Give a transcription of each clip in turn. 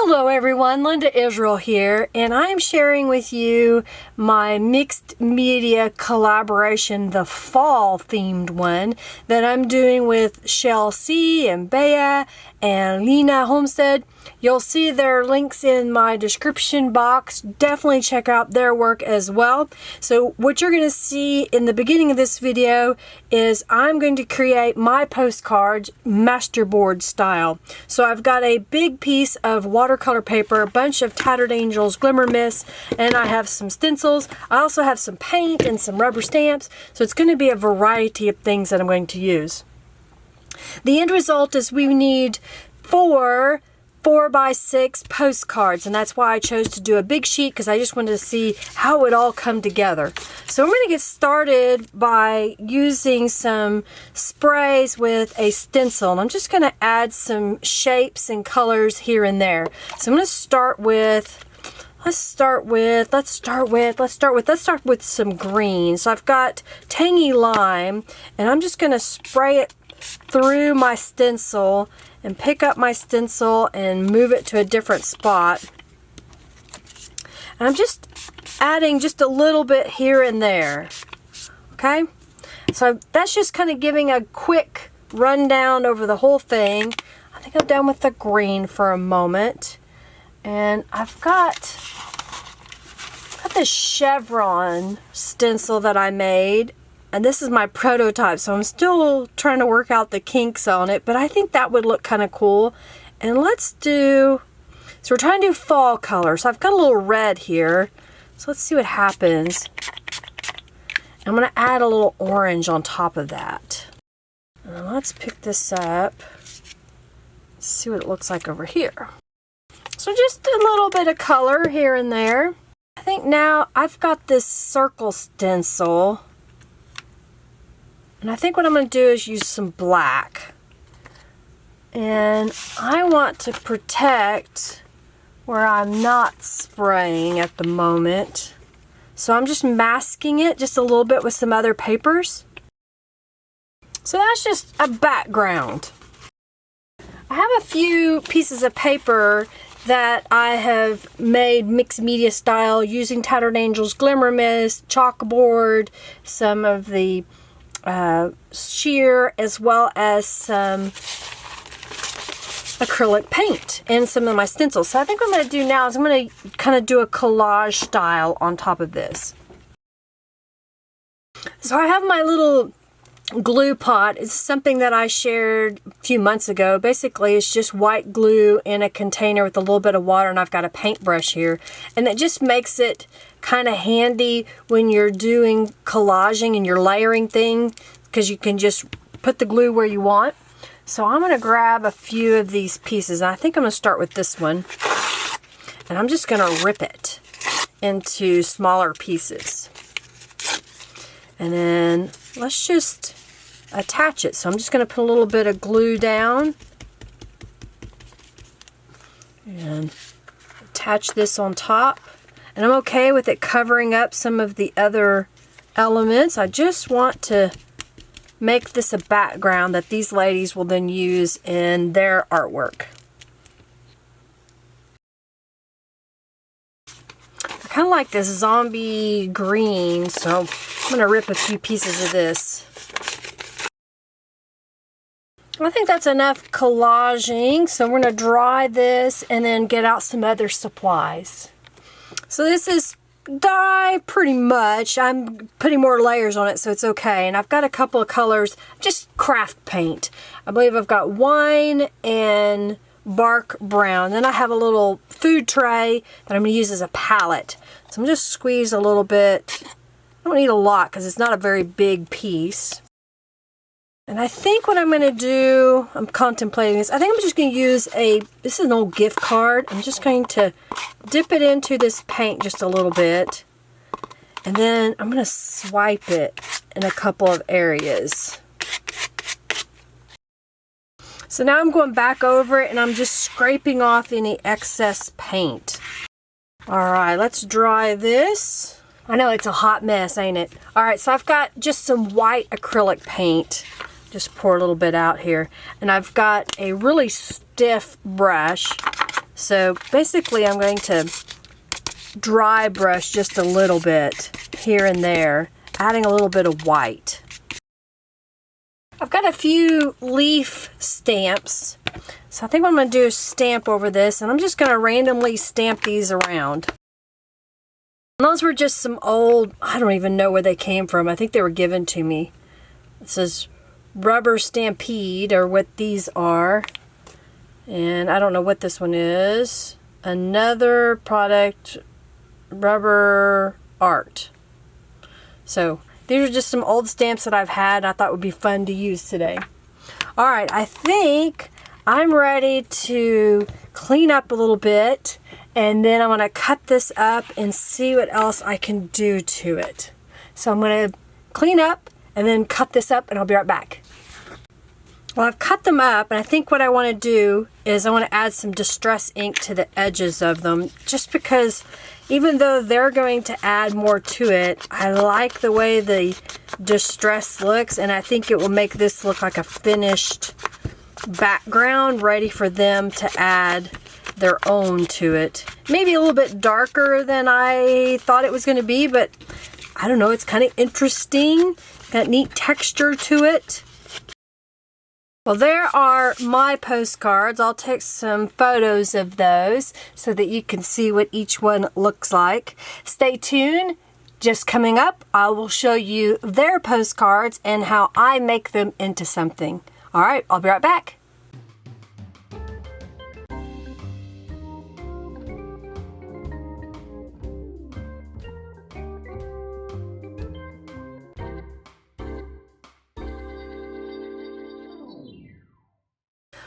Hello everyone, Linda Israel here, and I'm sharing with you my mixed media collaboration, the fall themed one that I'm doing with Shell C and Bea and Lena Homestead. You'll see their links in my description box. Definitely check out their work as well. So what you're going to see in the beginning of this video is I'm going to create my postcards masterboard style. So I've got a big piece of watercolor paper, a bunch of Tattered Angels Glimmer Mist, and I have some stencils. I also have some paint and some rubber stamps. So it's going to be a variety of things that I'm going to use. The end result is we need 4 4x6 postcards, and that's why I chose to do a big sheet, because I just wanted to see how it would all come together. So I'm going to get started by using some sprays with a stencil, and I'm just going to add some shapes and colors here and there. So I'm going to start with let's start with some green. So I've got tangy lime, and I'm just going to spray it through my stencil and pick up my stencil and move it to a different spot. And I'm just adding just a little bit here and there. Okay? So that's just kind of giving a quick rundown over the whole thing. I think I'm done with the green for a moment. And I've got this chevron stencil that I made. And this is my prototype, so I'm still trying to work out the kinks on it, but I think that would look kind of cool. And so we're trying to do fall color. So I've got a little red here. So let's see what happens. I'm going to add a little orange on top of that. And let's pick this up. Let's see what it looks like over here. So just a little bit of color here and there. I think now I've got this circle stencil. And I think what I'm going to do is use some black. And I want to protect where I'm not spraying at the moment. So I'm just masking it just a little bit with some other papers. So that's just a background. I have a few pieces of paper that I have made mixed media style using Tattered Angels Glimmer Mist, chalkboard, some of the sheer, as well as some acrylic paint and some of my stencils. So I think what I'm going to do now is I'm going to kind of do a collage style on top of this. So I have my little glue pot. It's something that I shared a few months ago. Basically, it's just white glue in a container with a little bit of water, and I've got a paintbrush here. And it just makes it kind of handy when you're doing collaging and you're layering things, because you can just put the glue where you want. So I'm going to grab a few of these pieces. I think I'm going to start with this one. And I'm just going to rip it into smaller pieces. And then let's just attach it. So I'm just going to put a little bit of glue down and attach this on top. And I'm okay with it covering up some of the other elements. I just want to make this a background that these ladies will then use in their artwork. I kind of like this zombie green, so I'm going to rip a few pieces of this. I think that's enough collaging, so we're going to dry this and then get out some other supplies. So this is dry pretty much. I'm putting more layers on it, so it's okay. And I've got a couple of colors, just craft paint. I believe I've got wine and bark brown. Then I have a little food tray that I'm going to use as a palette. So I'm just squeeze a little bit. I don't need a lot because it's not a very big piece. And I think what I'm going to do, I'm contemplating this. I think I'm just going to use this is an old gift card. I'm just going to dip it into this paint just a little bit. And then I'm going to swipe it in a couple of areas. So now I'm going back over it and I'm just scraping off any excess paint. Alright, let's dry this. I know it's a hot mess, ain't it? Alright, so I've got just some white acrylic paint. Just pour a little bit out here. And I've got a really stiff brush. So basically I'm going to dry brush just a little bit here and there, adding a little bit of white. I've got a few leaf stamps, so I think what I'm going to do is stamp over this, and I'm just going to randomly stamp these around. And those were just some old, I don't even know where they came from. I think they were given to me. It says Rubber Stampede, or what these are. And I don't know what this one is. Another product, Rubber Art. So these are just some old stamps that I've had I thought would be fun to use today. Alright, I think I'm ready to clean up a little bit, and then I'm going to cut this up and see what else I can do to it. So I'm going to clean up and then cut this up, and I'll be right back. Well, I've cut them up, and I think what I want to do is I want to add some distress ink to the edges of them, just because even though they're going to add more to it, I like the way the distress looks, and I think it will make this look like a finished background ready for them to add their own to it. Maybe a little bit darker than I thought it was going to be, but I don't know, it's kind of interesting. Got neat texture to it. Well, there are my postcards. I'll take some photos of those so that you can see what each one looks like. Stay tuned. Just coming up, I will show you their postcards and how I make them into something. All right, I'll be right back.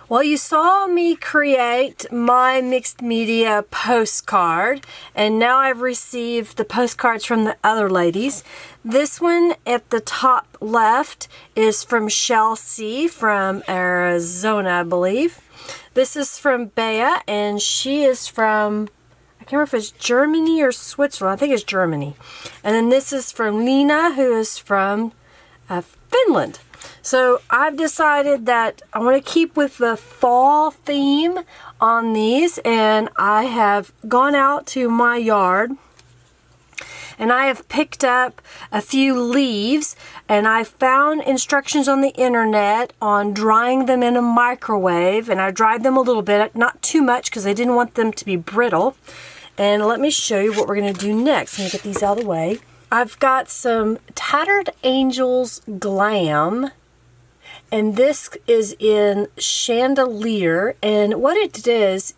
Well, you saw me create my mixed media postcard, and now I've received the postcards from the other ladies. This one at the top left is from Chelsea from Arizona, I believe. This is from Bea, and she is from, I can't remember if it's Germany or Switzerland. I think it's Germany. And then this is from Lena, who is from Finland. So I've decided that I want to keep with the fall theme on these, and I have gone out to my yard and I have picked up a few leaves, and I found instructions on the internet on drying them in a microwave, and I dried them a little bit, not too much because I didn't want them to be brittle. And let me show you what we're going to do next. Let me get these out of the way. I've got some Tattered Angels Glam, and this is in Chandelier, and what it is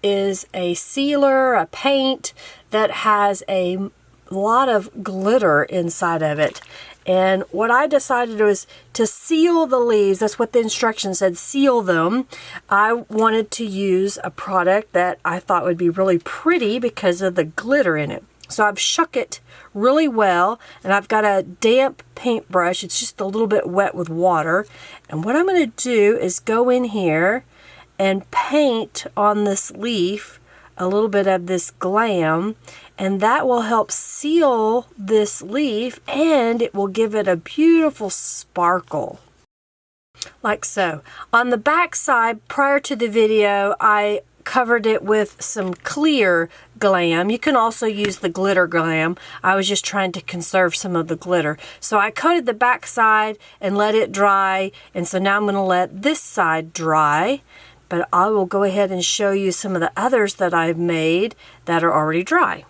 a sealer, a paint that has a lot of glitter inside of it. And what I decided was to seal the leaves. That's what the instructions said, seal them. I wanted to use a product that I thought would be really pretty because of the glitter in it. So I've shook it really well, and I've got a damp paintbrush. It's just a little bit wet with water. And what I'm going to do is go in here and paint on this leaf a little bit of this glam, and that will help seal this leaf, and it will give it a beautiful sparkle. Like so. On the back side, prior to the video, I covered it with some clear glam. You can also use the glitter glam. I was just trying to conserve some of the glitter. So I coated the back side and let it dry, and so now I'm going to let this side dry, but I will go ahead and show you some of the others that I've made that are already dry.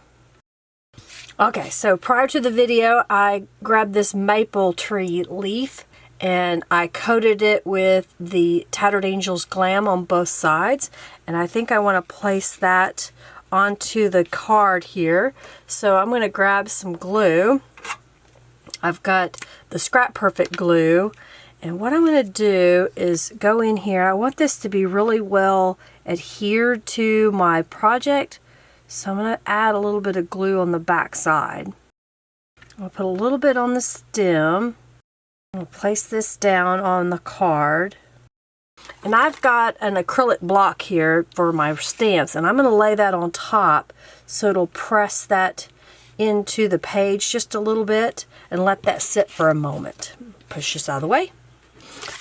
Okay, so prior to the video, I grabbed this maple tree leaf and I coated it with the Tattered Angels Glam on both sides, and I think I want to place that onto the card here. So I'm going to grab some glue. I've got the Scrap Perfect glue, and what I'm going to do is go in here. I want this to be really well adhered to my project, so I'm going to add a little bit of glue on the back side. I'll put a little bit on the stem. I'll place this down on the card. And I've got an acrylic block here for my stamps, and I'm going to lay that on top so it'll press that into the page just a little bit and let that sit for a moment. Push this out of the way.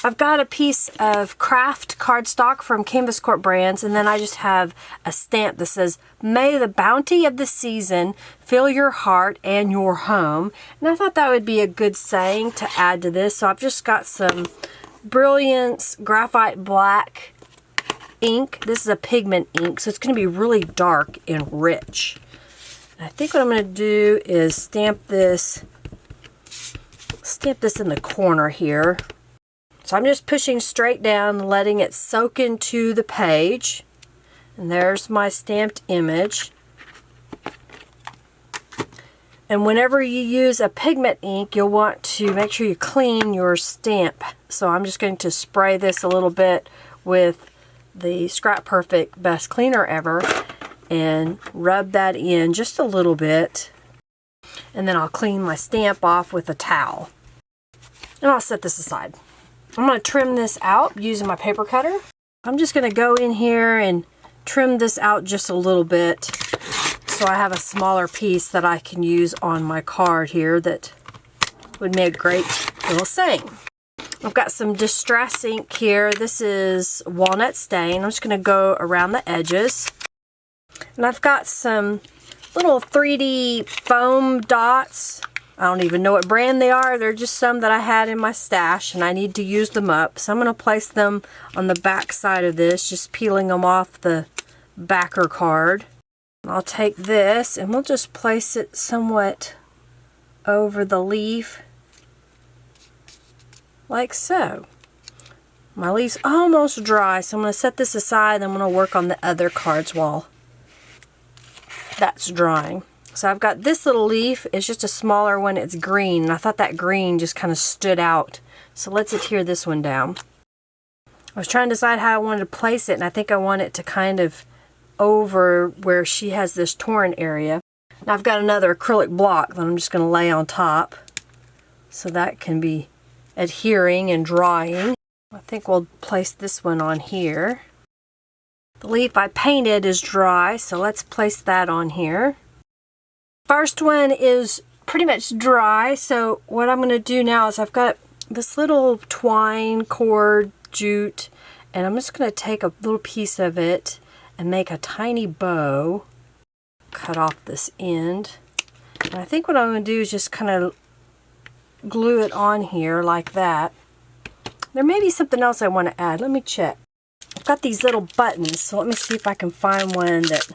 I've got a piece of craft cardstock from Canvas Corp Brands, and then I just have a stamp that says, "May the bounty of the season fill your heart and your home." And I thought that would be a good saying to add to this. So I've just got some Brilliance Graphite Black ink. This is a pigment ink, so it's going to be really dark and rich. And I think what I'm going to do is stamp this in the corner here. So I'm just pushing straight down, letting it soak into the page. And there's my stamped image. And whenever you use a pigment ink, you'll want to make sure you clean your stamp. So I'm just going to spray this a little bit with the Scrap Perfect Best Cleaner Ever and rub that in just a little bit. And then I'll clean my stamp off with a towel. And I'll set this aside. I'm going to trim this out using my paper cutter. I'm just going to go in here and trim this out just a little bit so I have a smaller piece that I can use on my card here that would make a great little saying. I've got some Distress ink here. This is Walnut Stain. I'm just going to go around the edges. And I've got some little 3D foam dots. I don't even know what brand they are. They're just some that I had in my stash and I need to use them up. So I'm going to place them on the back side of this, just peeling them off the backer card. I'll take this and we'll just place it somewhat over the leaf, like so. My leaf's almost dry, so I'm going to set this aside and I'm going to work on the other cards while that's drying. So I've got this little leaf. It's just a smaller one. It's green. And I thought that green just kind of stood out. So let's adhere this one down. I was trying to decide how I wanted to place it, and I think I want it to kind of over where she has this torn area. Now I've got another acrylic block that I'm just going to lay on top so that can be adhering and drying. I think we'll place this one on here. The leaf I painted is dry, so let's place that on here. First one is pretty much dry, so what I'm going to do now is I've got this little twine cord jute, and I'm just going to take a little piece of it and make a tiny bow. Cut off this end. And I think what I'm going to do is just kind of glue it on here like that. There may be something else I want to add. Let me check. I've got these little buttons, so let me see if I can find one that...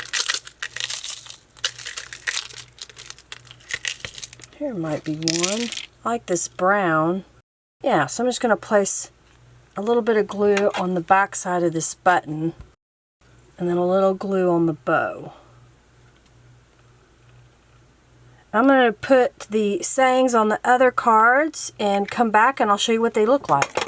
Here might be one. I like this brown. Yeah, so I'm just going to place a little bit of glue on the back side of this button and then a little glue on the bow. I'm going to put the sayings on the other cards and come back and I'll show you what they look like.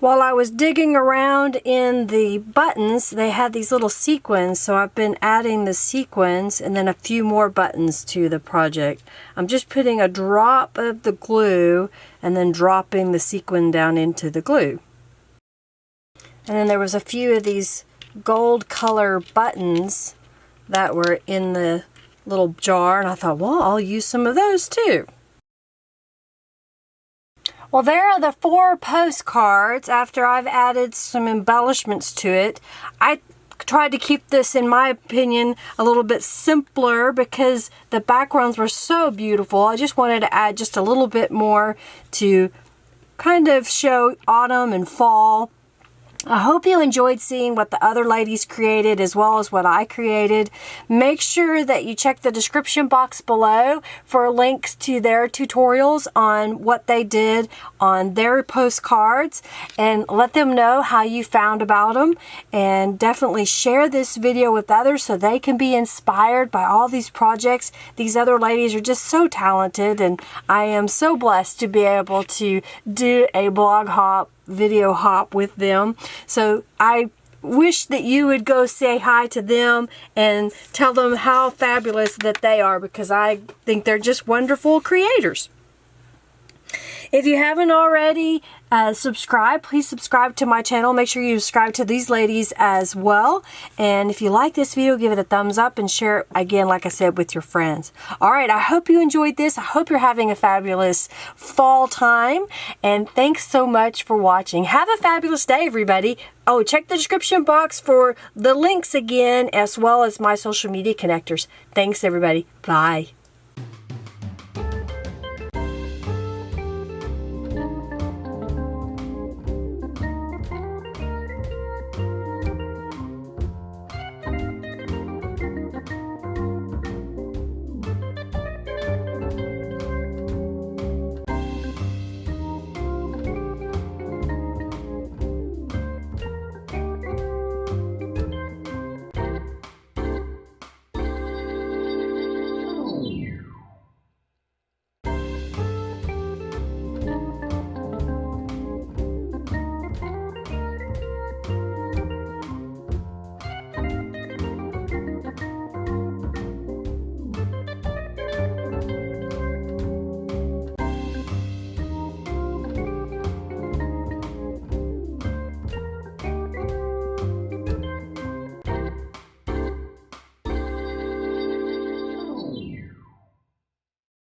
While I was digging around in the buttons, they had these little sequins, so I've been adding the sequins and then a few more buttons to the project. I'm just putting a drop of the glue and then dropping the sequin down into the glue. And then there was a few of these gold color buttons that were in the little jar, and I thought, well, I'll use some of those too. Well, there are the 4 postcards after I've added some embellishments to it. I tried to keep this, in my opinion, a little bit simpler because the backgrounds were so beautiful. I just wanted to add just a little bit more to kind of show autumn and fall. I hope you enjoyed seeing what the other ladies created as well as what I created. Make sure that you check the description box below for links to their tutorials on what they did on their postcards, and let them know how you found about them, and definitely share this video with others so they can be inspired by all these projects. These other ladies are just so talented, and I am so blessed to be able to do a blog hop video hop with them. So I wish that you would go say hi to them and tell them how fabulous that they are, because I think they're just wonderful creators. If you haven't already subscribed, please subscribe to my channel. Make sure you subscribe to these ladies as well. And if you like this video, give it a thumbs up and share it again, like I said, with your friends. All right, I hope you enjoyed this. I hope you're having a fabulous fall time. And thanks so much for watching. Have a fabulous day, everybody. Oh, check the description box for the links again, as well as my social media connectors. Thanks, everybody. Bye.